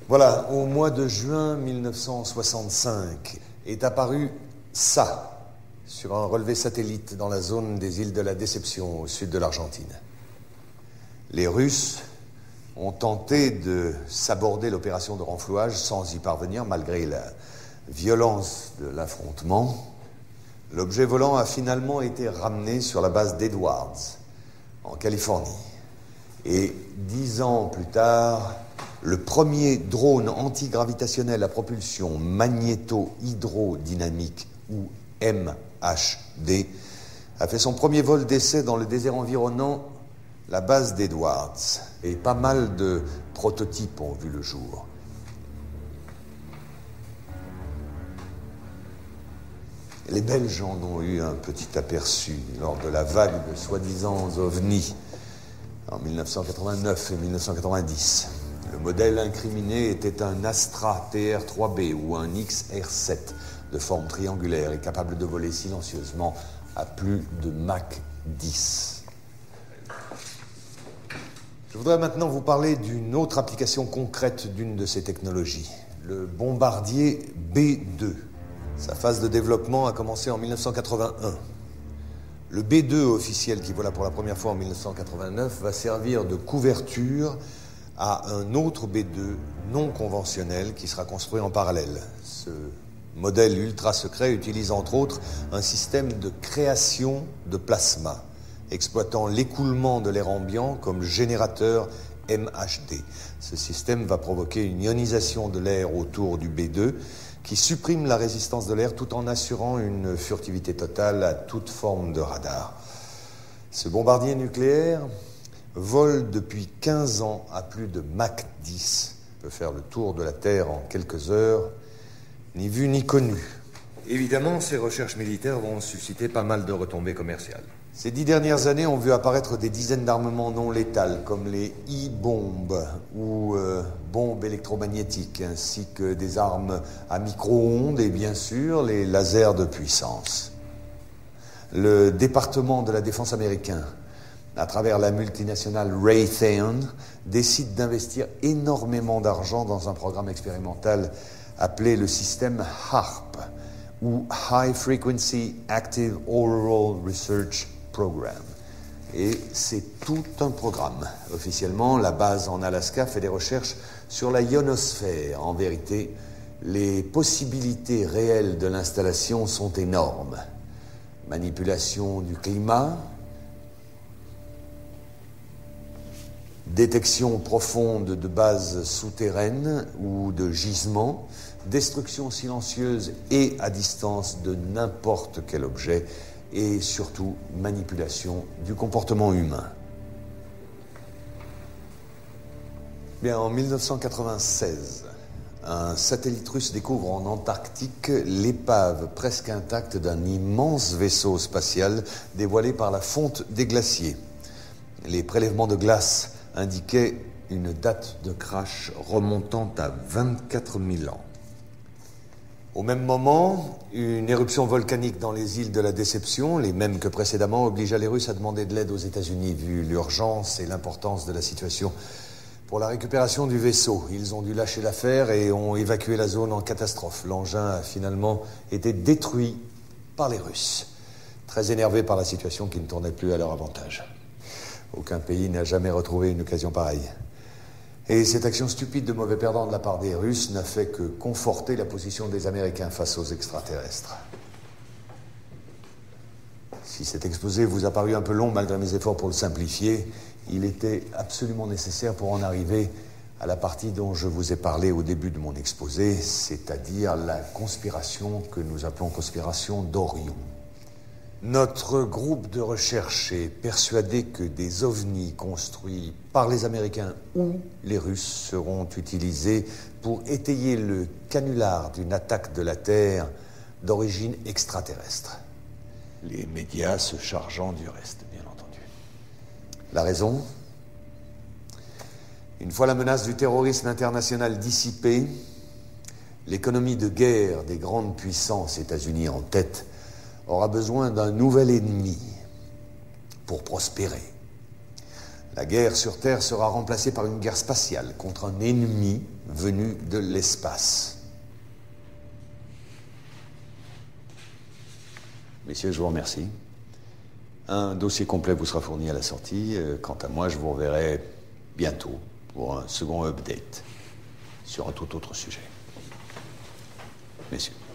Voilà, au mois de juin 1965 est apparu ça sur un relevé satellite dans la zone des îles de la Déception au sud de l'Argentine. Les Russes ont tenté de saborder l'opération de renflouage sans y parvenir malgré la violence de l'affrontement. L'objet volant a finalement été ramené sur la base d'Edwards, en Californie. Et 10 ans plus tard, le premier drone antigravitationnel à propulsion magnéto-hydrodynamique, ou MHD, a fait son premier vol d'essai dans le désert environnant la base d'Edwards. Et pas mal de prototypes ont vu le jour. Les Belges en ont eu un petit aperçu lors de la vague de soi-disant ovnis en 1989 et 1990. Le modèle incriminé était un Astra TR-3B ou un XR-7 de forme triangulaire et capable de voler silencieusement à plus de Mach 10. Je voudrais maintenant vous parler d'une autre application concrète d'une de ces technologies, le bombardier B-2. Sa phase de développement a commencé en 1981. Le B-2 officiel qui vola pour la première fois en 1989 va servir de couverture à un autre B-2 non conventionnel qui sera construit en parallèle. Ce modèle ultra secret utilise entre autres un système de création de plasma, exploitant l'écoulement de l'air ambiant comme générateur MHD. Ce système va provoquer une ionisation de l'air autour du B-2 qui supprime la résistance de l'air tout en assurant une furtivité totale à toute forme de radar. Ce bombardier nucléaire vole depuis 15 ans à plus de Mach 10, peut faire le tour de la Terre en quelques heures, ni vu ni connu. Évidemment, ces recherches militaires vont susciter pas mal de retombées commerciales. Ces 10 dernières années ont vu apparaître des dizaines d'armements non létals, comme les e-bombes ou bombes électromagnétiques, ainsi que des armes à micro-ondes et bien sûr les lasers de puissance. Le département de la défense américain, à travers la multinationale Raytheon, décide d'investir énormément d'argent dans un programme expérimental appelé le système HAARP, ou High Frequency Active Auroral Research Program. Et c'est tout un programme. Officiellement, la base en Alaska fait des recherches sur la ionosphère. En vérité, les possibilités réelles de l'installation sont énormes. Manipulation du climat, détection profonde de bases souterraines ou de gisements, destruction silencieuse et à distance de n'importe quel objet, et surtout manipulation du comportement humain. Bien, en 1996, un satellite russe découvre en Antarctique l'épave presque intacte d'un immense vaisseau spatial dévoilé par la fonte des glaciers. Les prélèvements de glace indiquaient une date de crash remontant à 24 000 ans. Au même moment, une éruption volcanique dans les îles de la Déception, les mêmes que précédemment, obligea les Russes à demander de l'aide aux États-Unis, vu l'urgence et l'importance de la situation. Pour la récupération du vaisseau, ils ont dû lâcher l'affaire et ont évacué la zone en catastrophe. L'engin a finalement été détruit par les Russes, très énervés par la situation qui ne tournait plus à leur avantage. Aucun pays n'a jamais retrouvé une occasion pareille. Et cette action stupide de mauvais perdant de la part des Russes n'a fait que conforter la position des Américains face aux extraterrestres. Si cet exposé vous a paru un peu long malgré mes efforts pour le simplifier, il était absolument nécessaire pour en arriver à la partie dont je vous ai parlé au début de mon exposé, c'est-à-dire la conspiration que nous appelons conspiration d'Orion. Notre groupe de recherche est persuadé que des ovnis construits par les Américains ou les Russes seront utilisés pour étayer le canular d'une attaque de la Terre d'origine extraterrestre. Les médias se chargeant du reste, bien entendu. La raison ? Une fois la menace du terrorisme international dissipée, l'économie de guerre des grandes puissances, États-Unis en tête, aura besoin d'un nouvel ennemi pour prospérer. La guerre sur Terre sera remplacée par une guerre spatiale contre un ennemi venu de l'espace. Messieurs, je vous remercie. Un dossier complet vous sera fourni à la sortie. Quant à moi, je vous reverrai bientôt pour un second update sur un tout autre sujet. Messieurs.